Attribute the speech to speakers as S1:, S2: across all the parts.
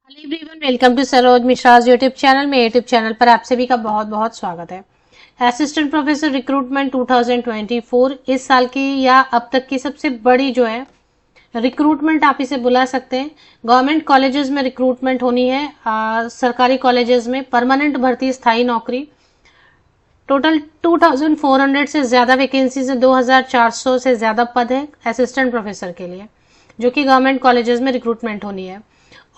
S1: Hello everyone, welcome to Saroj Mishra's YouTube channel में। YouTube channel पर आप सभी का बहुत बहुत स्वागत है। असिस्टेंट प्रोफेसर रिक्रूटमेंट 2024 इस साल की या अब तक की सबसे बड़ी जो है रिक्रूटमेंट आप इसे बुला सकते हैं। गवर्नमेंट कॉलेजेस में रिक्रूटमेंट होनी है, सरकारी कॉलेजेस में परमानेंट भर्ती, स्थायी नौकरी। टोटल 2400 से ज्यादा वैकेंसीज है, 2400 से ज्यादा पद है असिस्टेंट प्रोफेसर के लिए, जो कि गवर्नमेंट कॉलेजेस में रिक्रूटमेंट होनी है।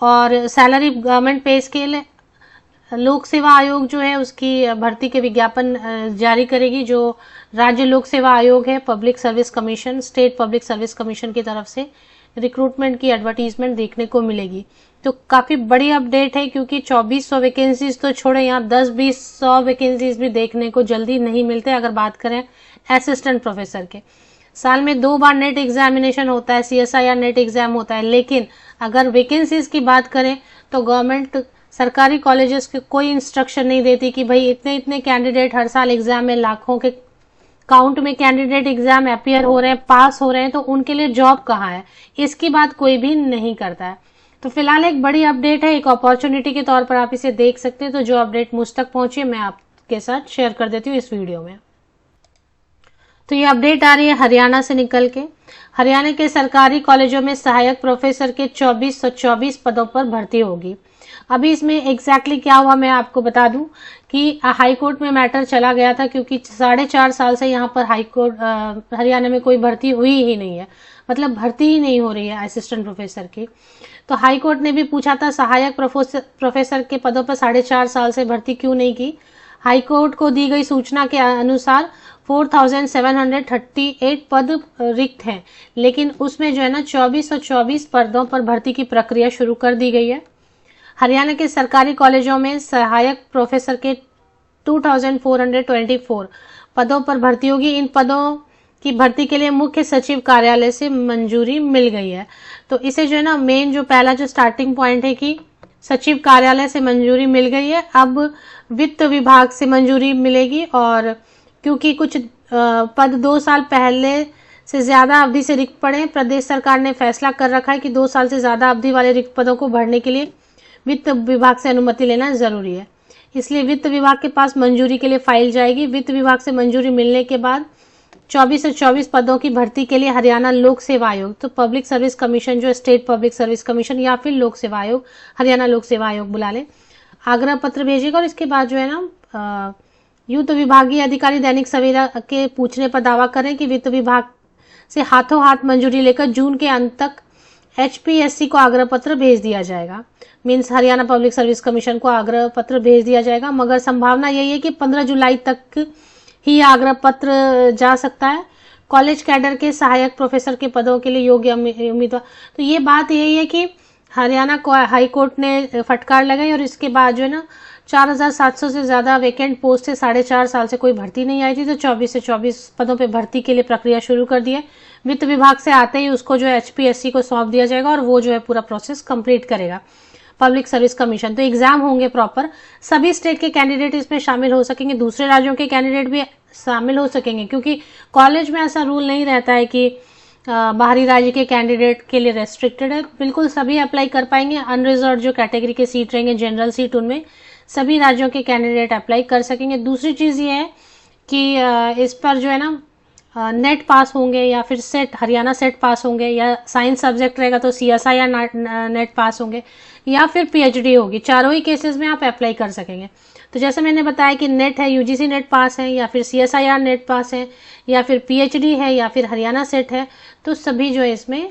S1: और सैलरी गवर्नमेंट पे स्केल है। लोक सेवा आयोग जो है उसकी भर्ती के विज्ञापन जारी करेगी, जो राज्य लोक सेवा आयोग है, public service commission, state public service commission की तरफ से रिक्रूटमेंट की एडवर्टीजमेंट देखने को मिलेगी। तो काफी बड़ी अपडेट है, क्योंकि 2400 वैकेंसीज तो छोड़े, यहाँ 10-20-100 वैकेंसीज भी देखने को जल्दी नहीं मिलते। अगर बात करें असिस्टेंट प्रोफेसर के, साल में 2 बार नेट एग्जामिनेशन होता है, CSIR नेट एग्जाम होता है, लेकिन अगर वैकेंसीज की बात करें तो गवर्नमेंट सरकारी कॉलेजेस के कोई इंस्ट्रक्शन नहीं देती कि भाई इतने इतने कैंडिडेट हर साल एग्जाम में, लाखों के काउंट में कैंडिडेट एग्जाम अपियर हो रहे हैं, पास हो रहे हैं, तो उनके लिए जॉब कहाँ है, इसकी बात कोई भी नहीं करता है। तो फिलहाल एक बड़ी अपडेट है, एक अपॉर्चुनिटी के तौर पर आप इसे देख सकते हैं। तो जो अपडेट मुझ तक पहुंची मैं आपके साथ शेयर कर देती हूँ इस वीडियो में। तो ये अपडेट आ रही है हरियाणा से निकल के। हरियाणा के सरकारी कॉलेजों में सहायक प्रोफेसर के 2424 पदों पर भर्ती होगी। अभी इसमें एग्जैक्टली क्या हुआ मैं आपको बता दूं कि हाई कोर्ट में मैटर चला गया था, क्योंकि 4.5 साल से यहाँ पर हाई कोर्ट हरियाणा में कोई भर्ती हुई ही नहीं है, मतलब भर्ती ही नहीं हो रही है असिस्टेंट प्रोफेसर की। तो हाई कोर्ट ने भी पूछा था सहायक प्रोफेसर के पदों पर 4.5 साल से भर्ती क्यों नहीं की। हाई कोर्ट को दी गई सूचना के अनुसार 4738 पद रिक्त हैं, लेकिन उसमें जो है ना 2424 पदों पर भर्ती की प्रक्रिया शुरू कर दी गई है। हरियाणा के सरकारी कॉलेजों में सहायक प्रोफेसर के 2424 पदों पर भर्ती होगी। इन पदों की भर्ती के लिए मुख्य सचिव कार्यालय से मंजूरी मिल गई है। तो इसे जो है ना मेन जो पहला जो स्टार्टिंग पॉइंट है कि सचिव कार्यालय से मंजूरी मिल गई है, अब वित्त विभाग से मंजूरी मिलेगी। और क्योंकि कुछ पद 2 साल पहले से ज्यादा अवधि से रिक्त पड़े, प्रदेश सरकार ने फैसला कर रखा है कि 2 साल से ज्यादा अवधि वाले रिक्त पदों को भरने के लिए वित्त विभाग से अनुमति लेना जरूरी है। इसलिए वित्त विभाग के पास मंजूरी के लिए फाइल जाएगी। वित्त विभाग से मंजूरी मिलने के बाद 24 से 24 पदों की भर्ती के लिए हरियाणा लोक सेवा आयोग, तो पब्लिक सर्विस कमीशन जो स्टेट पब्लिक सर्विस कमीशन या फिर लोक सेवा आयोग, हरियाणा लोक सेवा आयोग बुला ले, आग्रह पत्र भेजेगा। और इसके बाद जो है ना यूँ विभागीय अधिकारी दैनिक सवेरा के पूछने पर दावा करें कि वित्त विभाग से हाथों हाथ मंजूरी लेकर जून के अंत तक HPSC को आग्रह पत्र भेज दिया जाएगा। Means Haryana public service commission को आग्रह पत्र भेज दिया जाएगा, मगर संभावना यही है कि 15 जुलाई तक ही आग्रह पत्र जा सकता है। कॉलेज कैडर के सहायक प्रोफेसर के पदों के लिए योग्य उम्मीदवार, तो ये बात यही है कि हरियाणा हाई कोर्ट ने फटकार लगाई और इसके बाद जो है ना 4700 से ज्यादा वैकेंट पोस्ट है, 4.5 साल से कोई भर्ती नहीं आई थी, तो 24 से 24 पदों पे भर्ती के लिए प्रक्रिया शुरू कर दी है। वित्त विभाग से आते ही उसको जो है HPSC को सौंप दिया जाएगा और वो जो है पूरा प्रोसेस कंप्लीट करेगा पब्लिक सर्विस कमीशन। तो एग्जाम होंगे प्रॉपर, सभी स्टेट के कैंडिडेट इसमें शामिल हो सकेंगे, दूसरे राज्यों के कैंडिडेट भी शामिल हो सकेंगे, क्योंकि कॉलेज में ऐसा रूल नहीं रहता है कि बाहरी राज्य के कैंडिडेट के लिए रेस्ट्रिक्टेड है। बिल्कुल सभी अप्लाई कर पाएंगे। अनरिजर्व जो कैटेगरी के सीट रहेंगे, जनरल सीट, उनमें सभी राज्यों के कैंडिडेट अप्लाई कर सकेंगे। दूसरी चीज ये है कि इस पर जो है ना नेट पास होंगे या फिर सेट, हरियाणा सेट पास होंगे, या साइंस सब्जेक्ट रहेगा तो CSIR नेट पास होंगे, या फिर PhD होगी। चारों ही केसेस में आप अप्लाई कर सकेंगे। तो जैसे मैंने बताया कि नेट है, UGC नेट पास है, या फिर CSIR नेट पास है, या फिर PhD है, या फिर हरियाणा सेट है, तो सभी जो है इसमें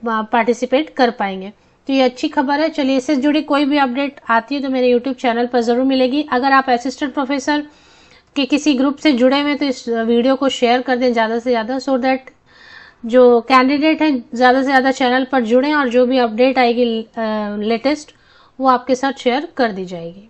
S1: पार्टिसिपेट कर पाएंगे। तो ये अच्छी खबर है। चलिए, इससे जुड़ी कोई भी अपडेट आती है तो मेरे यूट्यूब चैनल पर जरूर मिलेगी। अगर आप असिस्टेंट प्रोफेसर के किसी ग्रुप से जुड़े हुए तो इस वीडियो को शेयर कर दें ज्यादा से ज्यादा, सो दैट जो कैंडिडेट हैं ज्यादा से ज्यादा चैनल पर जुड़ें और जो भी अपडेट आएगी लेटेस्ट वो आपके साथ शेयर कर दी जाएगी।